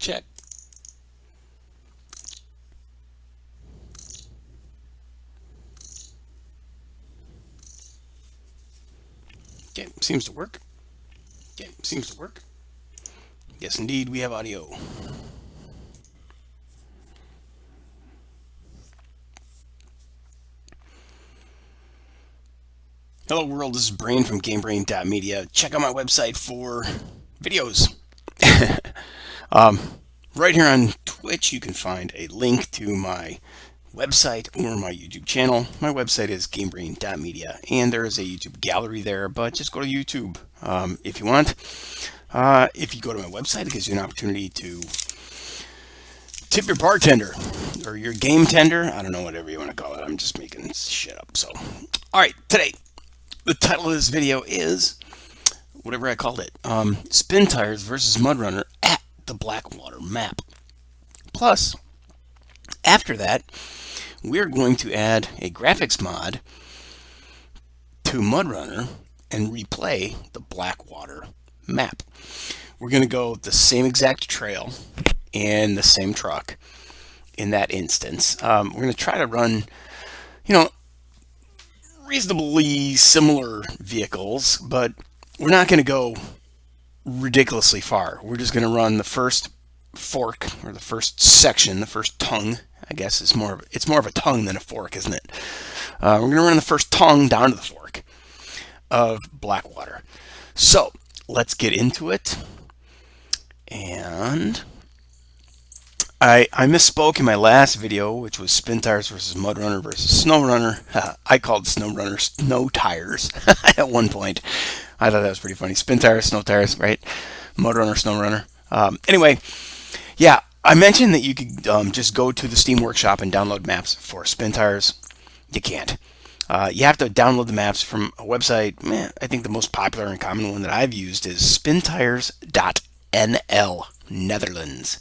Check. Okay, seems to work. Okay, seems to work. Yes, indeed, we have audio. Hello world, this is Brain from GameBrain.media. Check out my website for videos. Right here on Twitch, you can find a link to my website or my YouTube channel. My website is GameBrain.media, and there is a YouTube gallery there, but just go to YouTube if you want. If you go to my website, it gives you an opportunity to tip your bartender or your game tender. I don't know, whatever you want to call it. I'm just making shit up. So, all right, today, the title of this video is whatever I called it, Spintires versus Mudrunner at the Blackwater map. Plus, after that, we're going to add a graphics mod to Mudrunner and replay the Blackwater map. We're going to go the same exact trail and the same truck in that instance. We're going to try to run, reasonably similar vehicles, but we're not going to go ridiculously far. We're just going to run the first fork, or the first section, the first tongue. I guess it's more of a tongue than a fork, isn't it? We're going to run the first tongue down to the fork of Blackwater. So let's get into it. And I misspoke in my last video, which was Spintires versus Mudrunner versus SnowRunner. I called SnowRunner Snow Tires at one point. I thought that was pretty funny. Spintires, Snow Tires, right? Mudrunner, SnowRunner. Anyway, yeah, I mentioned that you could just go to the Steam Workshop and download maps for Spintires. You can't. You have to download the maps from a website. I think the most popular and common one that I've used is Spintires.nl, Netherlands.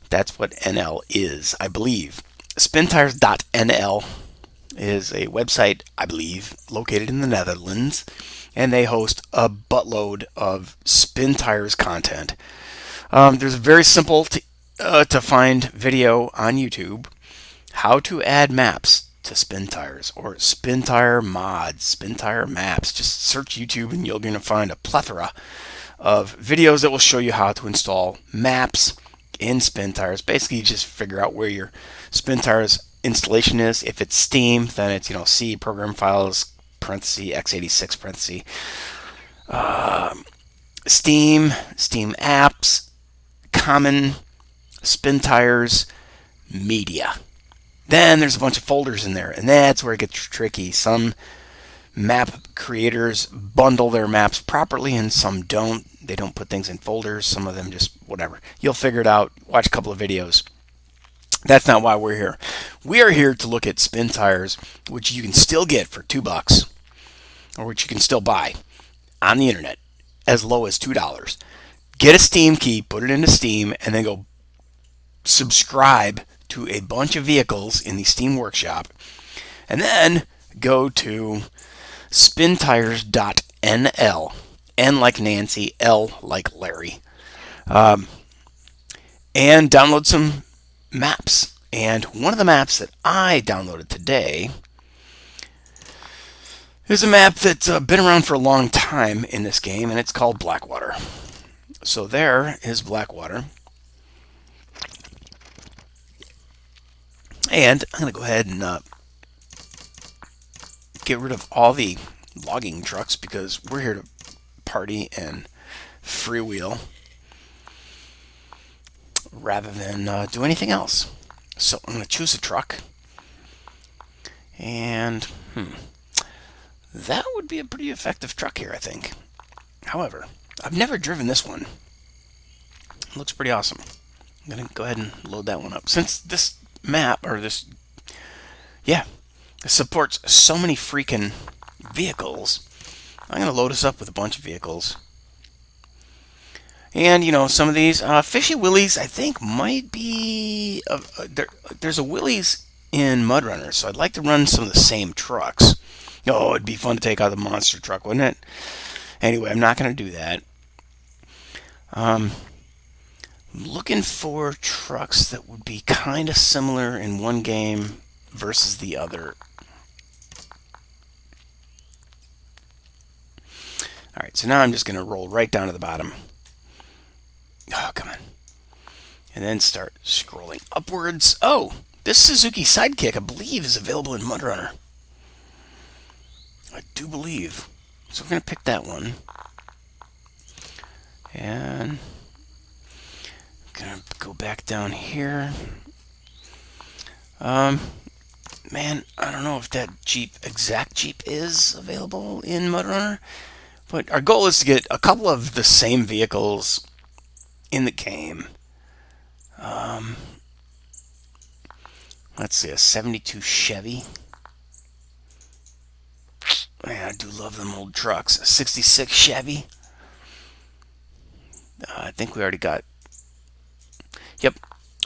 That's what NL is, I believe. Spintires.nl is a website, I believe, located in the Netherlands, and they host a buttload of Spintires content. There's a very simple to find video on YouTube, how to add maps to Spintires, or Spintire mods, Spintire maps. Just search YouTube and you're going to find a plethora of videos that will show you how to install maps in Spintires. Basically, you just figure out where your Spintires installation is. If it's Steam, then it's C program files parenthesis x86 parenthesis Steam apps, common, Spintires, media. Then there's a bunch of folders in there, and that's where it gets tricky. Some map creators bundle their maps properly, and some don't. They don't put things in folders. Some of them just whatever. You'll figure it out. Watch a couple of videos. That's not why we're here. We are here to look at Spintires, which you can still get for $2, or which you can still buy on the internet as low as $2. Get a Steam key, put it into Steam, and then go subscribe to a bunch of vehicles in the Steam Workshop, and then go to Spintires.nl, N like Nancy, L like Larry, and download some maps. And one of the maps that I downloaded today is a map that's been around for a long time in this game, and it's called Blackwater. So there is Blackwater. And I'm going to go ahead and get rid of all the logging trucks because we're here to party and freewheel rather than do anything else. So I'm going to choose a truck, and that would be a pretty effective truck here, I think. However, I've never driven this one. It looks pretty awesome. I'm going to go ahead and load that one up. Since this map, or this, it supports so many freaking vehicles, I'm going to load us up with a bunch of vehicles. And, some of these, Fishy Willies, I think, might be, there's a Willys in Mudrunner, so I'd like to run some of the same trucks. Oh, it'd be fun to take out the monster truck, wouldn't it? Anyway, I'm not going to do that. I'm looking for trucks that would be kind of similar in one game versus the other. Alright, so now I'm just going to roll right down to the bottom. Oh, come on. And then start scrolling upwards. Oh, this Suzuki Sidekick, I believe, is available in Mudrunner. I do believe. So we're going to pick that one. And I'm going to go back down here. Man, I don't know if that exact Jeep is available in Mudrunner. But our goal is to get a couple of the same vehicles in the game. Let's see, a 72 Chevy. Man, I do love them old trucks. A 66 Chevy. I think we already got... Yep.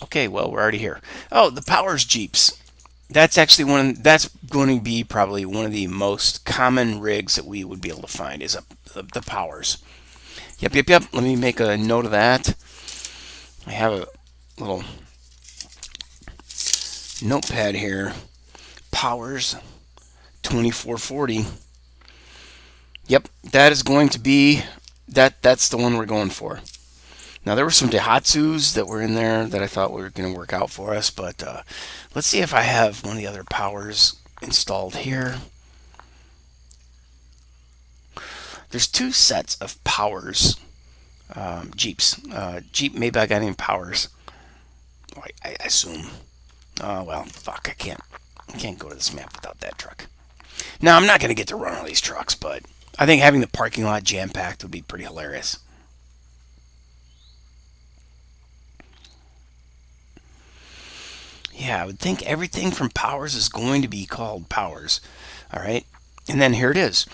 Okay, well, we're already here. Oh, the Powers Jeeps. That's actually that's going to be probably one of the most common rigs that we would be able to find is the Powers. Yep. Let me make a note of that. I have a little notepad here. Powers 2440. Yep, that is going to be that's the one we're going for. Now there were some Daihatsus that were in there that I thought were going to work out for us, but let's see if I have one of the other Powers installed here. There's two sets of Powers Jeeps. Jeep made by a guy named Powers. I assume. Oh well, fuck! I can't go to this map without that truck. Now I'm not going to get to run all these trucks, but I think having the parking lot jam-packed would be pretty hilarious. Yeah, I would think everything from Powers is going to be called Powers. All right, and then here it is.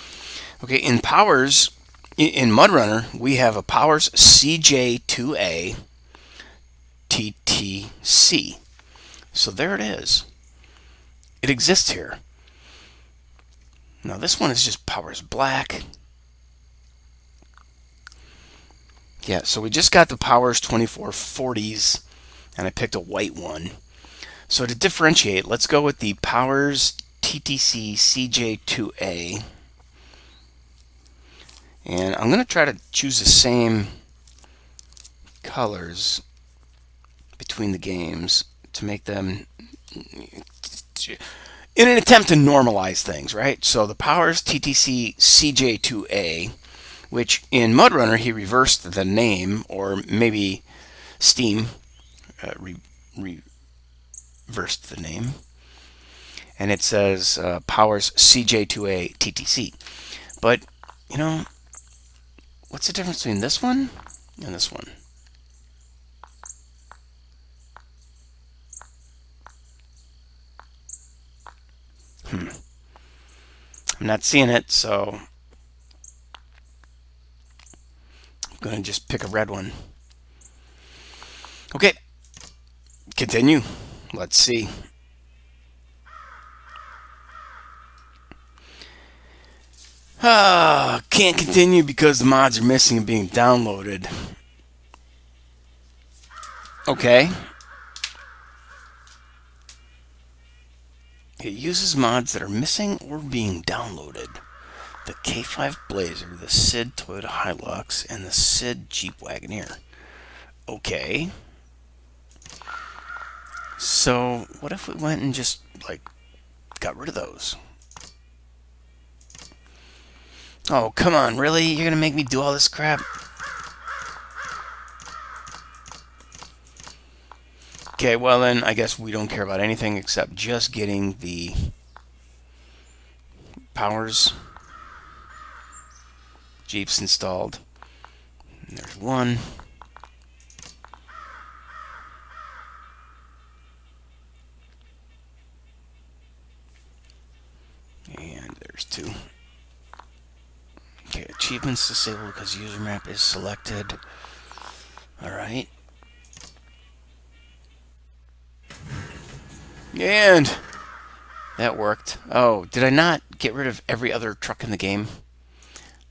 Okay, in Powers, in Mudrunner, we have a Powers CJ2A TTC. So there it is. It exists here. Now this one is just Powers Black. Yeah, so we just got the Powers 2440s, and I picked a white one. So to differentiate, let's go with the Powers TTC CJ2A. And I'm going to try to choose the same colors between the games to make them in an attempt to normalize things, right? So the Powers TTC CJ2A, which in Mudrunner he reversed the name, or maybe Steam reversed the name, and it says Powers CJ2A TTC. But, you know, what's the difference between this one and this one? I'm not seeing it, so I'm going to just pick a red one. Okay, continue. Let's see. Can't continue because the mods are missing and being downloaded. Okay. It uses mods that are missing or being downloaded. The K5 Blazer, the SID Toyota Hilux, and the SID Jeep Wagoneer. Okay. So, what if we went and just, like, got rid of those? Oh, come on, really? You're gonna make me do all this crap? Okay, well then, I guess we don't care about anything except just getting the Powers Jeeps installed. And there's one. And there's two. Okay, achievements disabled because user map is selected. Alright. And that worked. Oh, did I not get rid of every other truck in the game?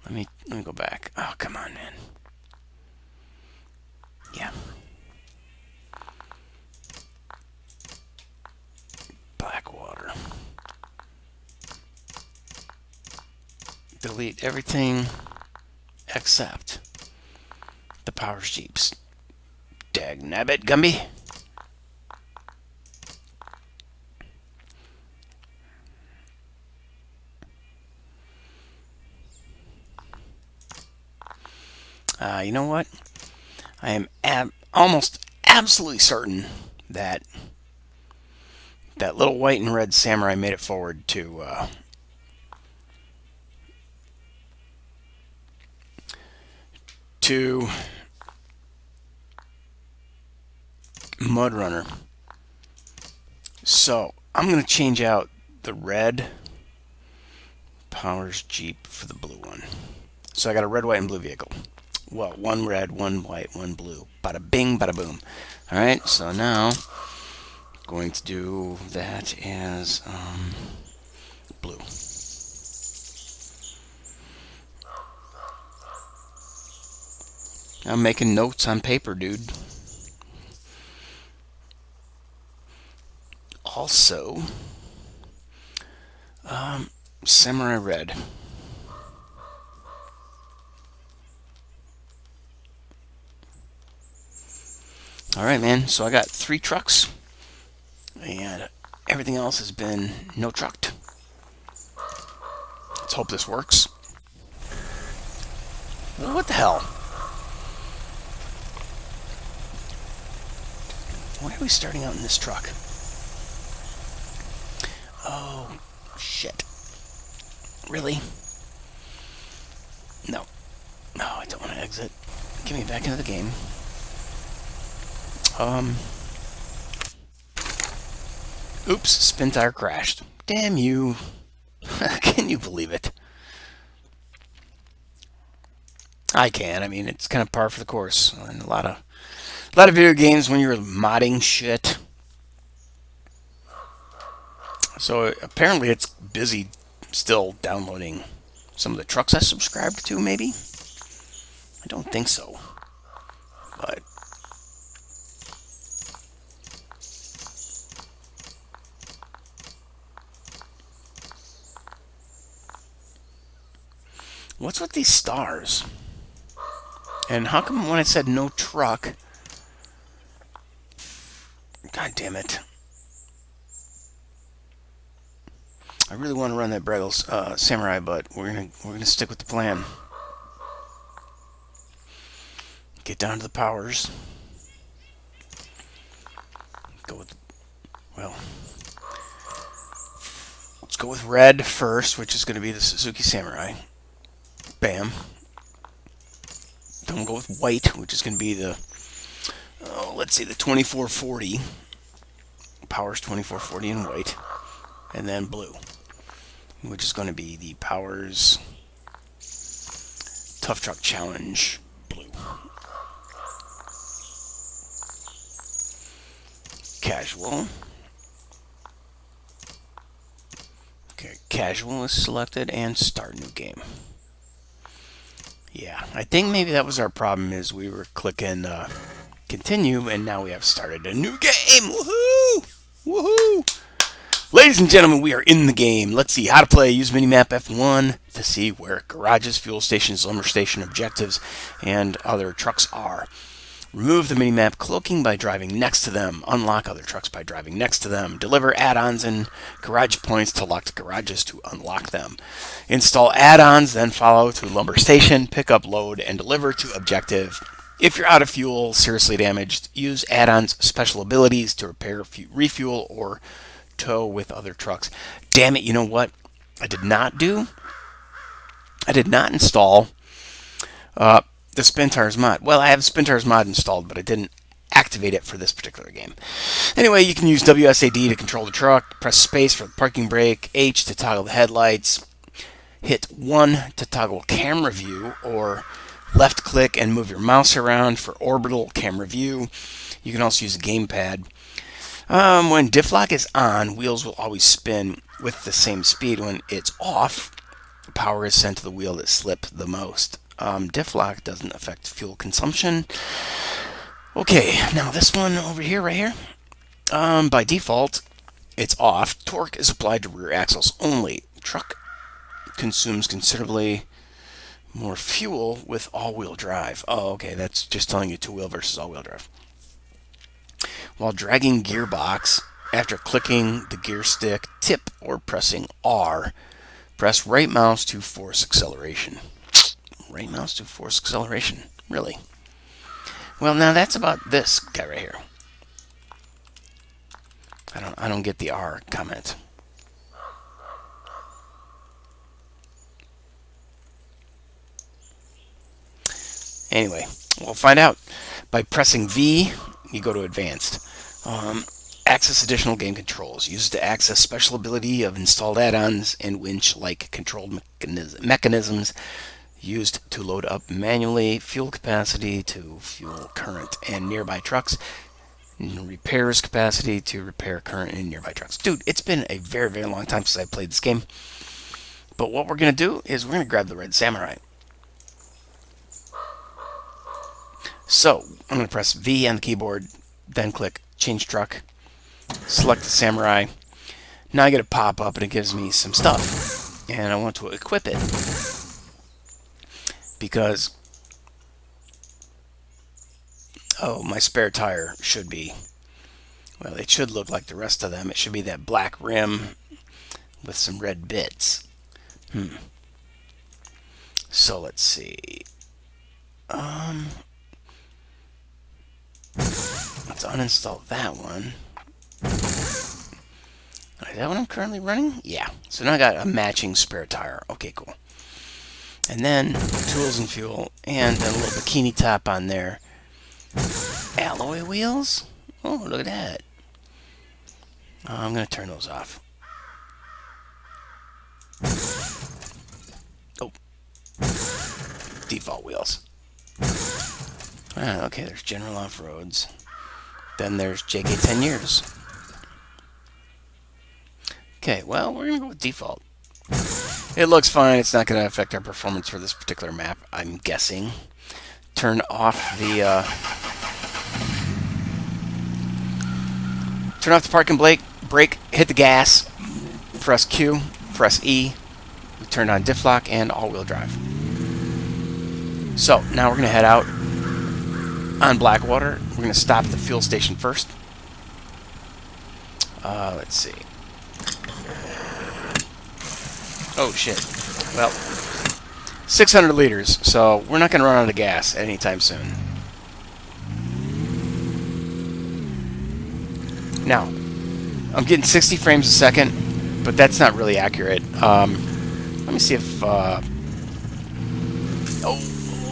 Let me go back. Oh, come on, man. Yeah. Blackwater. Delete everything except the Powers Jeeps. Dagnabbit, Gumby. You know what? I am almost absolutely certain that that little white and red samurai made it forward to Mudrunner. So I'm going to change out the red Powers Jeep for the blue one. So I got a red, white, and blue vehicle. Well, one red, one white, one blue. Bada bing, bada boom. Alright, so now going to do that as blue. I'm making notes on paper, dude. Also, samurai red. Alright, man, so I got 3 trucks, and everything else has been no trucked. Let's hope this works. What the hell? Why are we starting out in this truck? Oh, shit. Really? No. No, I don't want to exit. Get me back into the game. Oops, Spintire crashed. Damn you. Can you believe it? I can. I mean, it's kind of par for the course. And a lot of video games when you're modding shit. So apparently it's busy still downloading some of the trucks I subscribed to, maybe? I don't think so. But what's with these stars? And how come when I said no truck... God damn it. I really want to run that Bridal Samurai, but we're gonna stick with the plan. Get down to the Powers. Go with, well, let's go with red first, which is going to be the Suzuki Samurai. Bam. Then we'll go with white, which is going to be the, let's see, the 2440. Powers 2440 in white. And then blue, which is going to be the Powers Tough Truck Challenge blue. Casual. Okay, casual is selected and start new game. Yeah, I think maybe that was our problem, is we were clicking continue and now we have started a new game. Woohoo! Woohoo! Ladies and gentlemen, we are in the game. Let's see how to play. Use minimap F1 to see where garages, fuel stations, lumber station, objectives, and other trucks are. Remove the minimap cloaking by driving next to them. Unlock other trucks by driving next to them. Deliver add-ons and garage points to locked garages to unlock them. Install add-ons, then follow to lumber station, pick up load, and deliver to objective. If you're out of fuel, seriously damaged, use add-ons special abilities to repair, refuel, or tow with other trucks. Damn it, you know what I did not do? I did not install the Spintires mod. Well, I have Spintires mod installed, but I didn't activate it for this particular game. Anyway, you can use WSAD to control the truck, press space for the parking brake, H to toggle the headlights, hit 1 to toggle camera view, or left click and move your mouse around for orbital camera view. You can also use a gamepad. When diff lock is on, wheels will always spin with the same speed. When it's off, power is sent to the wheel that slipped the most. Diff lock doesn't affect fuel consumption. Okay, now this one over here, right here, by default, It's off. Torque is applied to rear axles only. Truck consumes considerably more fuel with all-wheel drive. Oh, okay, that's just telling you two-wheel versus all-wheel drive. While dragging gearbox, after clicking the gear stick tip or pressing R, press right mouse to force acceleration. Right mouse to force acceleration. Really? Well, now that's about this guy right here. I don't get the R comment. Anyway, we'll find out. By pressing V, you go to advanced. Access additional game controls. Used to access special ability of installed add-ons and winch-like controlled mechanisms used to load up manually, fuel capacity to fuel current and nearby trucks, and repairs capacity to repair current and nearby trucks. Dude, it's been a very, very long time since I played this game. But what we're going to do is we're going to grab the Red Samurai. So, I'm going to press V on the keyboard, then click Change Truck, select the Samurai. Now I get a pop-up and it gives me some stuff. And I want to equip it. Because, oh, my spare tire should be, well, it should look like the rest of them. It should be that black rim with some red bits. So let's see. Let's uninstall that one. Is that what I'm currently running? Yeah. So now I got a matching spare tire. Okay, cool. And then tools and fuel, and a little bikini top on there. Alloy wheels? Oh, look at that. I'm going to turn those off. Oh. Default wheels. Okay, there's general off-roads. Then there's JK 10 years. Okay, well, we're going to go with default. It looks fine. It's not going to affect our performance for this particular map, I'm guessing. Turn off the parking brake, hit the gas, press Q, press E. We turned on diff lock and all-wheel drive. So, now we're going to head out on Blackwater. We're going to stop at the fuel station first. Let's see. Oh, shit. Well, 600 liters, so we're not going to run out of gas anytime soon. Now, I'm getting 60 frames a second, but that's not really accurate. Let me see if... Oh,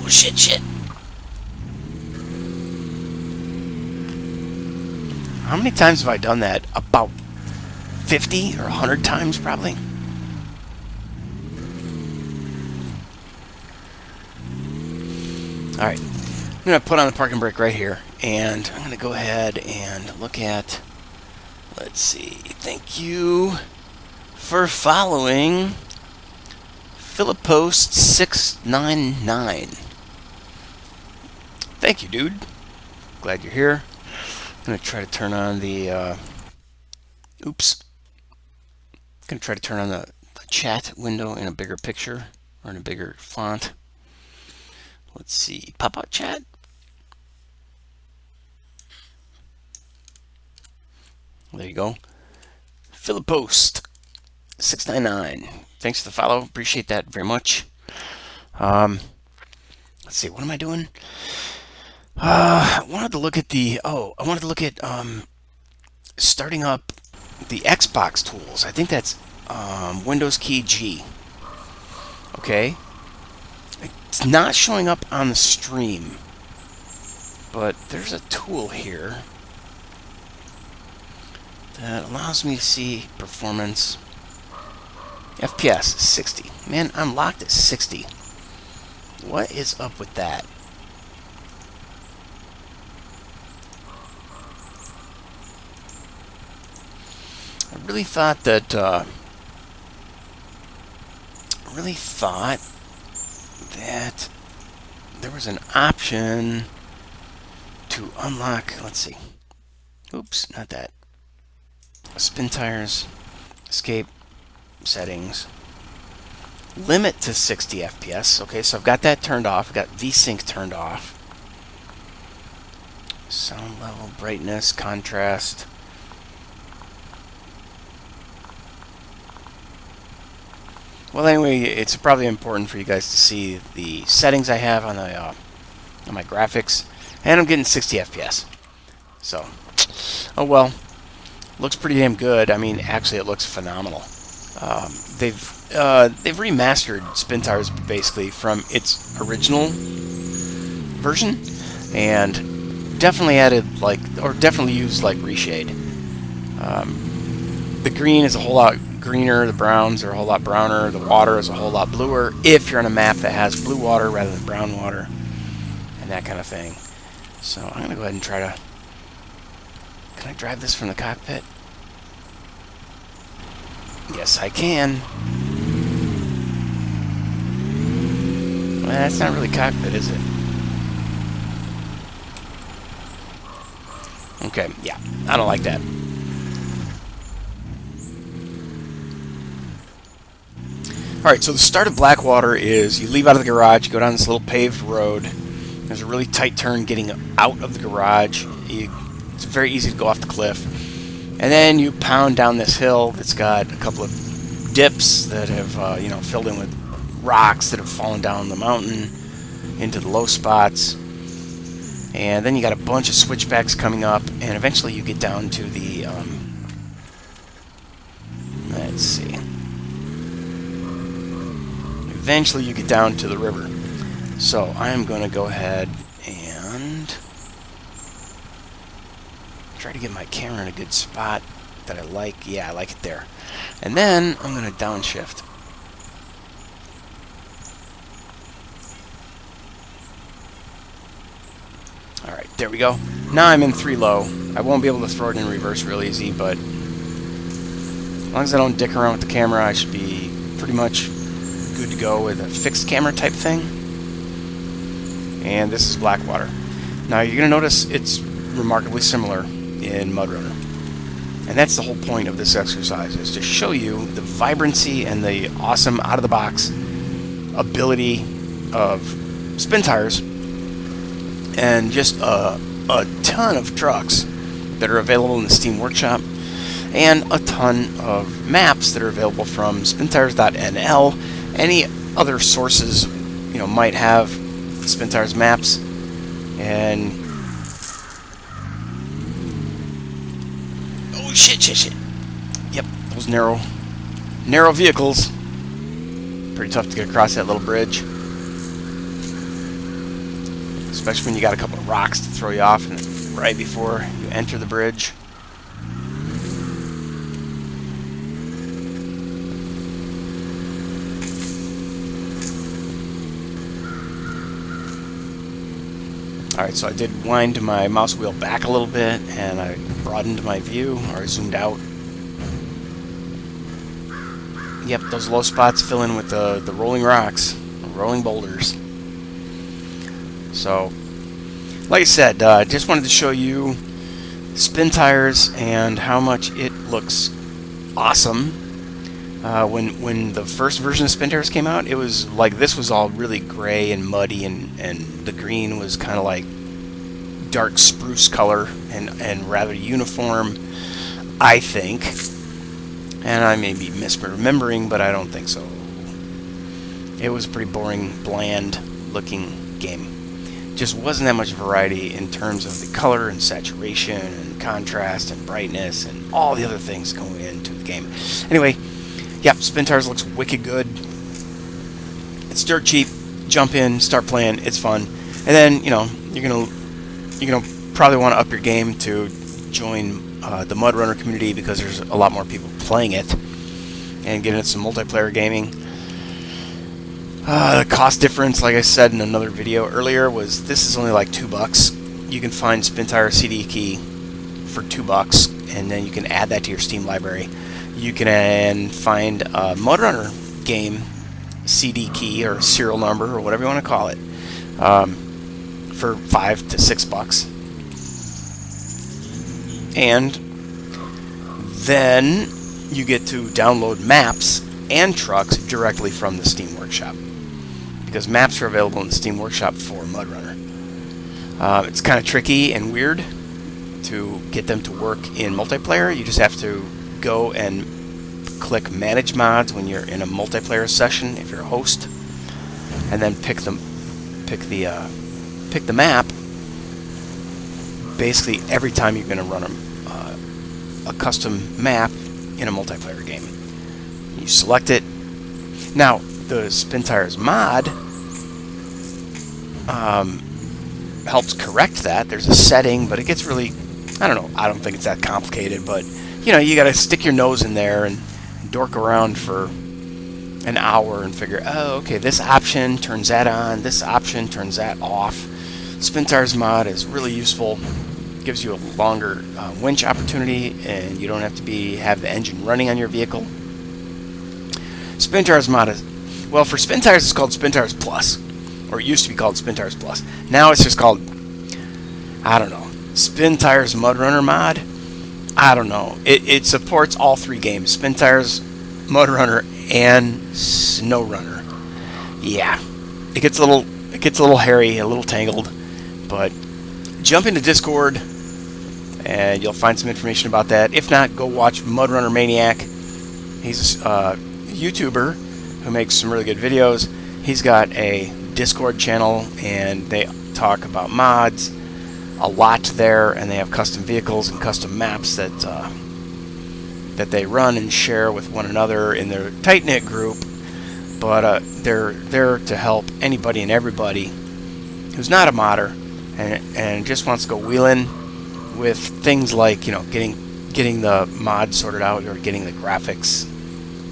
shit. How many times have I done that? About 50 or 100 times, probably. Alright, I'm going to put on the parking brake right here, and I'm going to go ahead and look at, let's see, thank you for following Philippost699. Thank you, dude. Glad you're here. I'm going to try to turn on the, oops. I'm going to try to turn on the chat window in a bigger picture, or in a bigger font. Let's see, pop-out chat. There you go. Philippost699. Thanks for the follow. Appreciate that very much. Let's see, what am I doing? I wanted to look at the, starting up the Xbox tools. I think that's Windows key G. Okay. It's not showing up on the stream, but there's a tool here that allows me to see performance. FPS 60. Man, I'm locked at 60. What is up with that? I really thought that there was an option to unlock, let's see. Oops, not that. Spintires, escape, settings, limit to 60 FPS. Okay, so I've got that turned off. I've got VSync turned off. Sound level, brightness, contrast. Well, anyway, it's probably important for you guys to see the settings I have on my graphics, and I'm getting 60 FPS. So, oh well, looks pretty damn good. I mean, actually, it looks phenomenal. They've remastered Spintires basically from its original version, and definitely added definitely used reshade. The green is a whole lot greener, the browns are a whole lot browner, the water is a whole lot bluer if you're on a map that has blue water rather than brown water, and that kind of thing. So I'm going to go ahead and try to... Can I drive this from the cockpit? Yes, I can. Well, that's not really cockpit, is it? Okay, yeah, I don't like that. Alright, so the start of Blackwater is you leave out of the garage, you go down this little paved road. There's a really tight turn getting out of the garage. It's very easy to go off the cliff. And then you pound down this hill that's got a couple of dips that have filled in with rocks that have fallen down the mountain into the low spots. And then you got a bunch of switchbacks coming up, and eventually you get down to the let's see. Eventually you get down to the river. So I'm going to go ahead and try to get my camera in a good spot that I like. Yeah, I like it there. And then I'm going to downshift. Alright, there we go. Now I'm in 3 low. I won't be able to throw it in reverse real easy, but as long as I don't dick around with the camera, I should be pretty much good to go with a fixed camera type thing. And this is Blackwater. Now you're going to notice it's remarkably similar in Mudrunner. And that's the whole point of this exercise, is to show you the vibrancy and the awesome out-of-the-box ability of Spintires, and just a ton of trucks that are available in the Steam Workshop, and a ton of maps that are available from Spintires.nl. Any other sources might have Spintires maps, and oh shit. Yep, those narrow vehicles. Pretty tough to get across that little bridge, especially when you got a couple of rocks to throw you off right before you enter the bridge. Alright, so I did wind my mouse wheel back a little bit, and I broadened my view, or I zoomed out. Yep, those low spots fill in with the rolling rocks, rolling boulders. So, like I said, just wanted to show you Spintires and how much it looks awesome. When the first version of Spintires came out, it was like this was all really gray and muddy, and the green was kind of like dark spruce color and rather uniform, I think. And I may be misremembering, but I don't think so. It was a pretty boring, bland looking game. Just wasn't that much variety in terms of the color and saturation and contrast and brightness and all the other things going into the game. Anyway, yep, Spintires looks wicked good. It's dirt cheap. Jump in, start playing. It's fun, and then you're gonna probably want to up your game to join the Mudrunner community, because there's a lot more people playing it and getting into some multiplayer gaming. The cost difference, like I said in another video earlier, was this is only like $2. You can find Spintire CD key for $2, and then you can add that to your Steam library. You can find a Mudrunner game CD key or serial number or whatever you want to call it for $5 to $6. And then you get to download maps and trucks directly from the Steam Workshop, because maps are available in the Steam Workshop for Mudrunner. It's kind of tricky and weird to get them to work in multiplayer. You just have to go and click Manage Mods when you're in a multiplayer session if you're a host, and then pick the map. Basically, every time you're going to run a custom map in a multiplayer game, you select it. Now, the Spintires mod helps correct that. There's a setting, but it gets really, I don't know, I don't think it's that complicated, but you know, you got to stick your nose in there and dork around for an hour and figure, oh, okay, this option turns that on, this option turns that off. Spintires mod is really useful. Gives you a longer winch opportunity, and you don't have to have the engine running on your vehicle. Spintires mod is, well, for Spintires it's called Spintires Plus, or it used to be called Spintires Plus. Now it's just called, I don't know, Spintires Mudrunner mod. I don't know. It supports all three games: Spintires, Mudrunner, and SnowRunner. Yeah, it gets a little hairy, a little tangled, but jump into Discord and you'll find some information about that. If not, go watch Mudrunner Maniac. He's a YouTuber who makes some really good videos. He's got a Discord channel, and they talk about mods a lot there, and they have custom vehicles and custom maps that they run and share with one another in their tight-knit group. But they're there to help anybody and everybody who's not a modder and just wants to go wheeling with things like, you know, getting the mod sorted out, or getting the graphics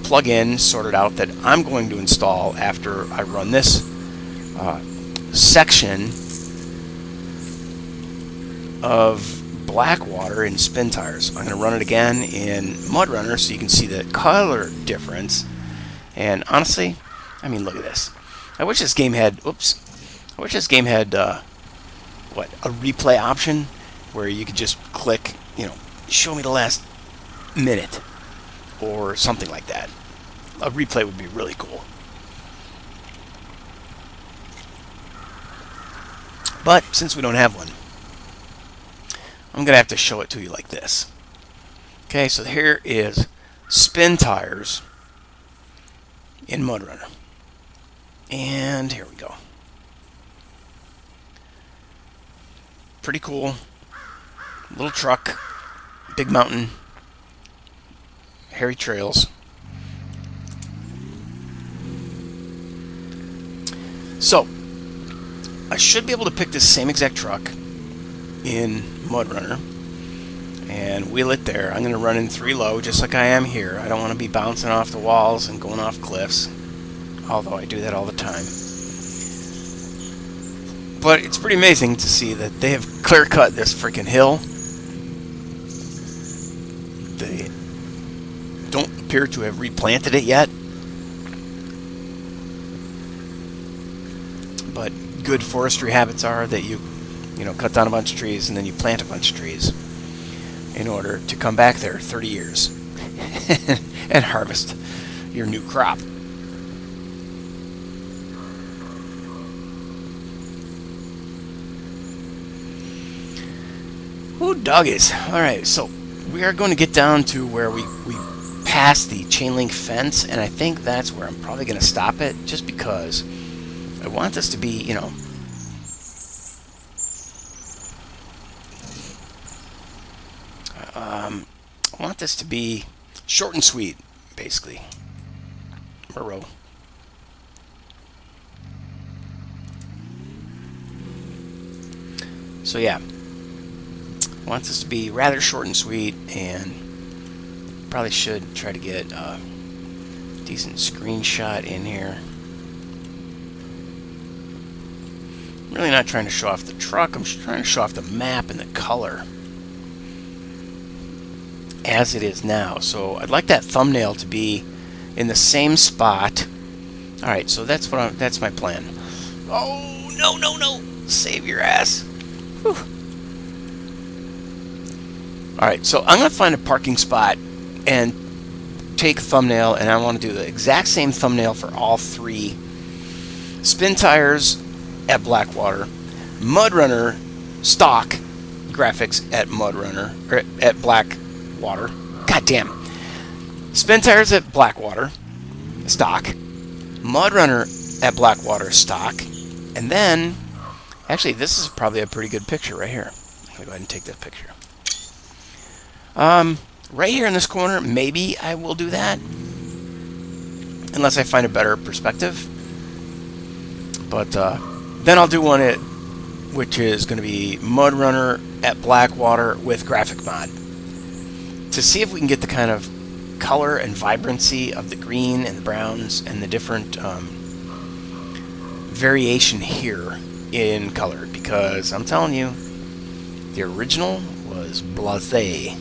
plugin sorted out that I'm going to install after I run this section of Blackwater in Spintires. I'm going to run it again in Mudrunner so you can see the color difference. And honestly, I mean, look at this. I wish this game had, what, a replay option where you could just click, you know, show me the last minute or something like that. A replay would be really cool. But since we don't have one, I'm going to have to show it to you like this. Okay, so here is Spintires in Mudrunner. And here we go. Pretty cool. Little truck, big mountain, hairy trails. So, I should be able to pick this same exact truck in Mudrunner and wheel it there. I'm going to run in 3 low just like I am here. I don't want to be bouncing off the walls and going off cliffs, although I do that all the time. But it's pretty amazing to see that they have clear-cut this freaking hill. They don't appear to have replanted it yet, but good forestry habits are that you cut down a bunch of trees and then you plant a bunch of trees in order to come back there 30 years and harvest your new crop. Ooh, doggies. Alright, so we are going to get down to where we pass the chain link fence, and I think that's where I'm probably going to stop it, just because I want this to be, you know, I want this to be short and sweet, basically. Murrow. So yeah, I want this to be rather short and sweet, and probably should try to get a decent screenshot in here. I'm really not trying to show off the truck, I'm just trying to show off the map and the color as it is now. So I'd like that thumbnail to be in the same spot. Alright, so that's my plan. Oh, no, save your ass. Whew. Alright, so I'm going to find a parking spot and take thumbnail, and I want to do the exact same thumbnail for all three. Spintires at Blackwater, Mudrunner stock graphics at Mudrunner, or at Blackwater. God damn. Spintires at Blackwater stock, Mudrunner at Blackwater stock, and then actually this is probably a pretty good picture right here. I'm gonna go ahead and take this picture. Right here in this corner, maybe I will do that, unless I find a better perspective. But then I'll do one which is going to be Mudrunner at Blackwater with graphic mod, to see if we can get the kind of color and vibrancy of the green and the browns and the different variation here in color, because I'm telling you, the original was blasé.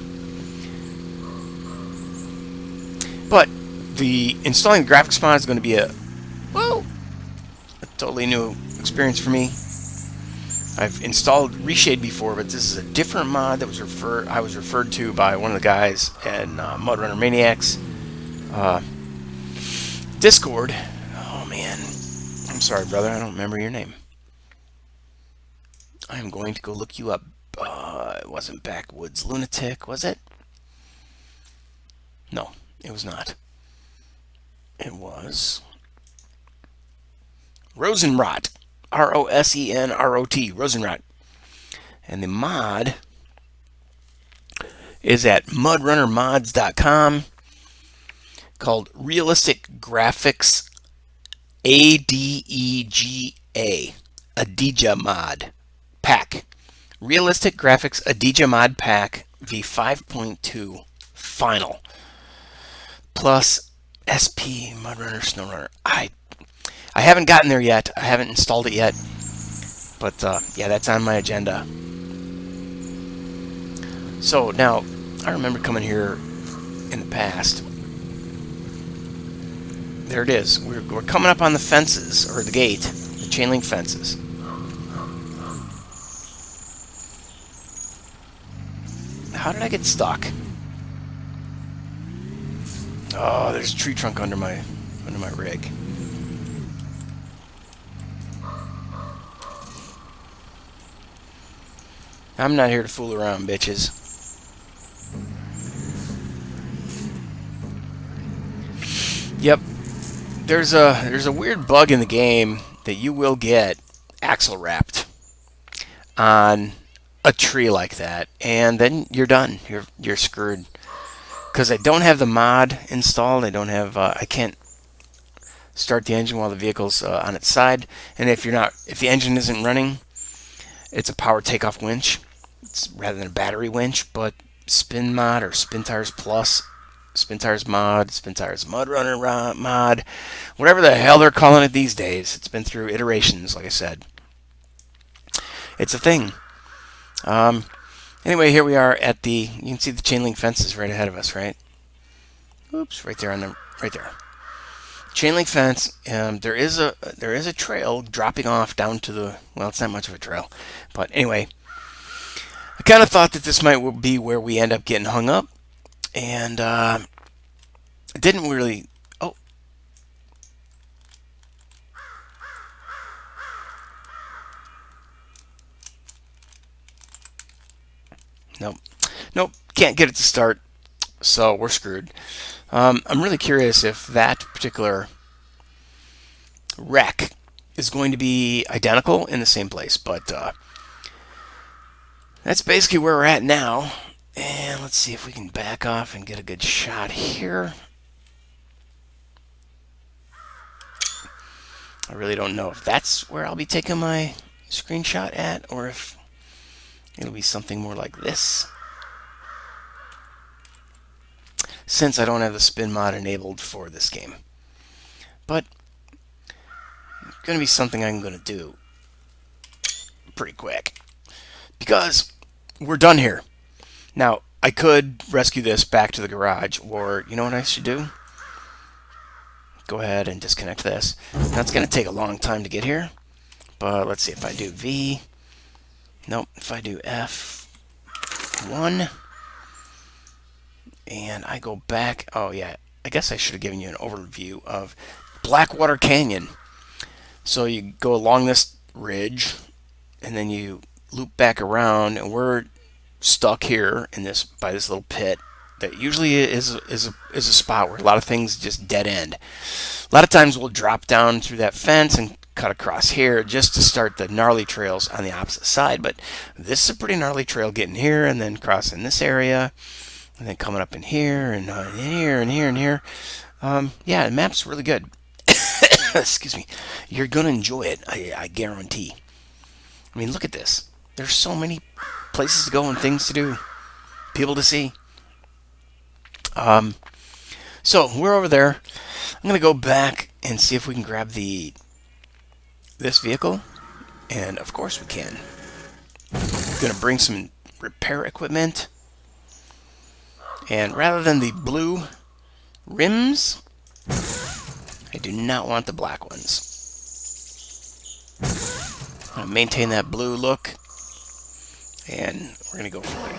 But the installing the graphics mod is going to be a totally new experience for me. I've installed Reshade before, but this is a different mod that I was referred to by one of the guys in Mudrunner Maniacs Discord. Oh man, I'm sorry, brother, I don't remember your name. I'm going to go look you up. It wasn't Backwoods Lunatic, was it? No, it was not. It was Rosenrot. Rosenrot. Rosenrot. And the mod is at mudrunnermods.com, called Realistic Graphics ADEGA. Adija Mod Pack. Realistic Graphics Adija Mod Pack v5.2 Final. Plus SP Mudrunner SnowRunner. I haven't gotten there yet. I haven't installed it yet. But yeah, that's on my agenda. So now, I remember coming here in the past. There it is. We're coming up on the fences, or the gate, the chain link fences. How did I get stuck? Oh, there's a tree trunk under my rig. I'm not here to fool around, bitches. Yep. There's a weird bug in the game that you will get axle wrapped on a tree like that, and then you're done. You're screwed. Because I don't have the mod installed. I can't start the engine while the vehicle's on its side. And if the engine isn't running, it's a power takeoff winch. It's rather than a battery winch, but Spin Mod or Spintires Plus, Spintires Mod, Spintires Mudrunner Mod, whatever the hell they're calling it these days. It's been through iterations, like I said. It's a thing. Anyway, here we are at you can see the chain link fences right ahead of us, right? Oops, right there right there. Chain link fence. There is a trail dropping off down to the, well, it's not much of a trail, but anyway, I kind of thought that this might be where we end up getting hung up, and it didn't really. Oh, nope, can't get it to start, so we're screwed. I'm really curious if that particular wreck is going to be identical in the same place, but that's basically where we're at now. And let's see if we can back off and get a good shot here. I really don't know if that's where I'll be taking my screenshot at, or if it'll be something more like this, since I don't have the spin mod enabled for this game. But it's going to be something I'm going to do pretty quick, because we're done here. Now, I could rescue this back to the garage, or you know what I should do? Go ahead and disconnect this. Now, it's going to take a long time to get here, but let's see if I do V. Nope, if I do F1, and I go back. Oh yeah, I guess I should have given you an overview of Blackwater Canyon. So you go along this ridge, and then you loop back around, and we're stuck here in this by this little pit that usually is a spot where a lot of things just dead end. A lot of times we'll drop down through that fence and cut across here just to start the gnarly trails on the opposite side. But this is a pretty gnarly trail getting here and then crossing this area and then coming up in here and in here and here and here. Yeah, the map's really good. Excuse me. You're going to enjoy it, I guarantee. I mean, look at this. There's so many places to go and things to do, people to see. So we're over there. I'm going to go back and see if we can grab this vehicle. And of course we can. I'm going to bring some repair equipment. And rather than the blue rims, I do not want the black ones. I'm going to maintain that blue look. And we're going to go for it.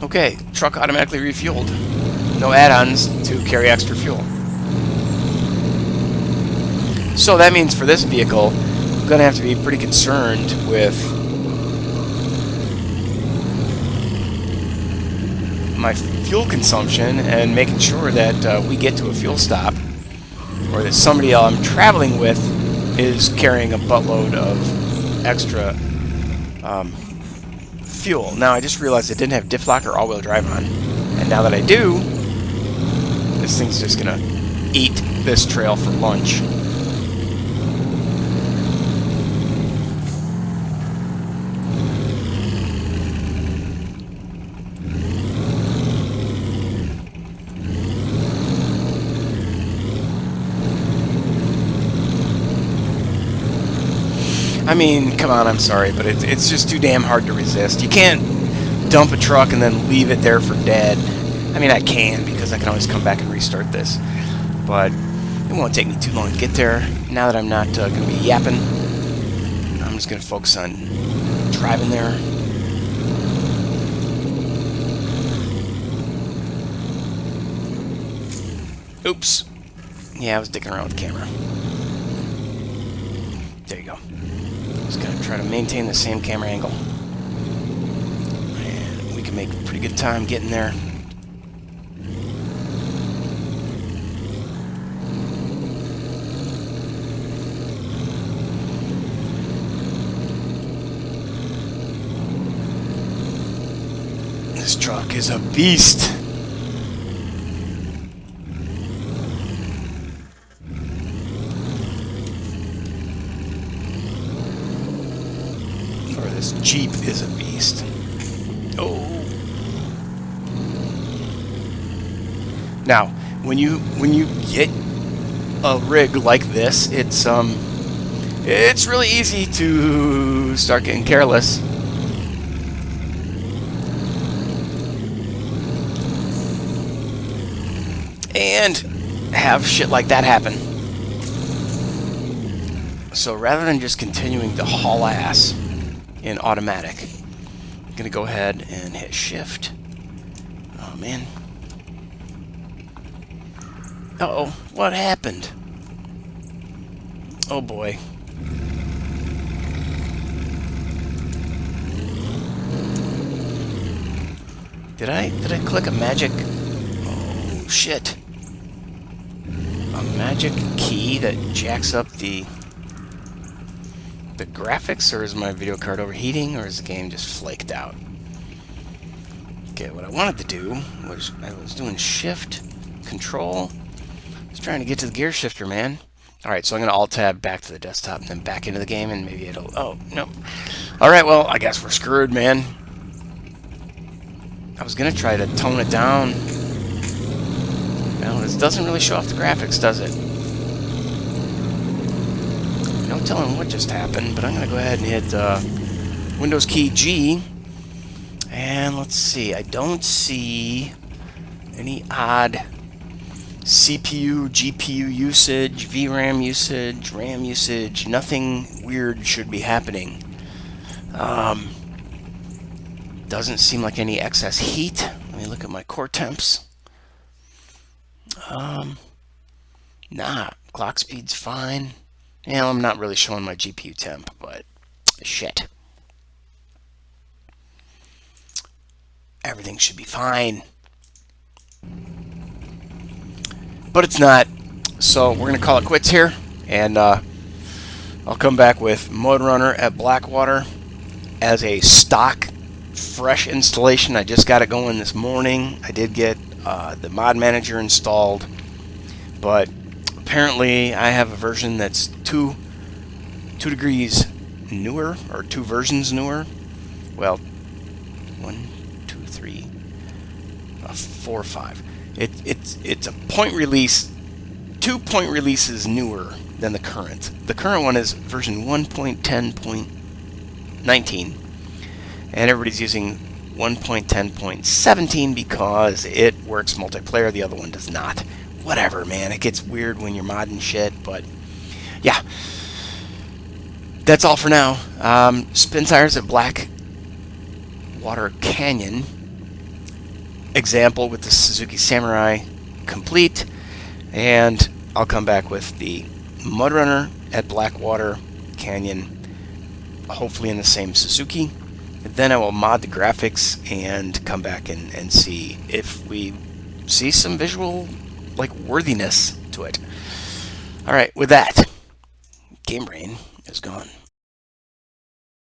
Okay, truck automatically refueled. No add-ons to carry extra fuel. So that means for this vehicle, I'm going to have to be pretty concerned with my fuel consumption and making sure that we get to a fuel stop, or that somebody I'm traveling with is carrying a buttload of extra fuel. Now I just realized I didn't have diff lock or all-wheel drive on, and now that I do, this thing's just gonna eat this trail for lunch. I mean, come on, I'm sorry, but it's just too damn hard to resist. You can't dump a truck and then leave it there for dead. I mean, I can, because I can always come back and restart this. But it won't take me too long to get there. Now that I'm not going to be yapping, I'm just going to focus on driving there. Oops. Yeah, I was dicking around with the camera. There you go. Just going to try to maintain the same camera angle. And we can make pretty good time getting there. This truck is a beast. Or this Jeep is a beast. Oh. Now, when you get a rig like this, it's really easy to start getting careless. And have shit like that happen. So rather than just continuing to haul ass in automatic, I'm going to go ahead and hit shift. Oh man. Uh-oh, what happened? Oh boy. Did I click a magic? Oh shit. A magic key that jacks up the graphics, or is my video card overheating, or is the game just flaked out? Okay, what I wanted to do was I was doing shift, control. I was trying to get to the gear shifter, man. Alright, so I'm going to alt-tab back to the desktop and then back into the game, and maybe it'll... Oh, no. Alright, well, I guess we're screwed, man. I was going to try to tone it down. Well, this doesn't really show off the graphics, does it? No telling what just happened, but I'm going to go ahead and hit Windows key G. And let's see. I don't see any odd CPU, GPU usage, VRAM usage, RAM usage, nothing weird should be happening. Doesn't seem like any excess heat. Let me look at my core temps. Nah, clock speed's fine. Yeah, I'm not really showing my GPU temp, but shit. Everything should be fine. But it's not. So we're going to call it quits here. And I'll come back with Mudrunner at Blackwater as a stock fresh installation. I just got it going this morning. I did get the mod manager installed. But apparently I have a version that's two degrees newer, or 2 versions newer. Well, 1, 2, 3, 4, 5. It's a point release, 2 point releases newer than the current. The current one is version 1.10.19, and everybody's using 1.10.17 because it works multiplayer. The other one does not. Whatever, man. It gets weird when you're modding shit, but yeah. That's all for now. Spintires at Blackwater Canyon. Example with the Suzuki Samurai complete. And I'll come back with the Mudrunner at Blackwater Canyon, hopefully in the same Suzuki. Then I will mod the graphics and come back and see if we see some visual worthiness to it. Alright, with that, GameBrain is gone.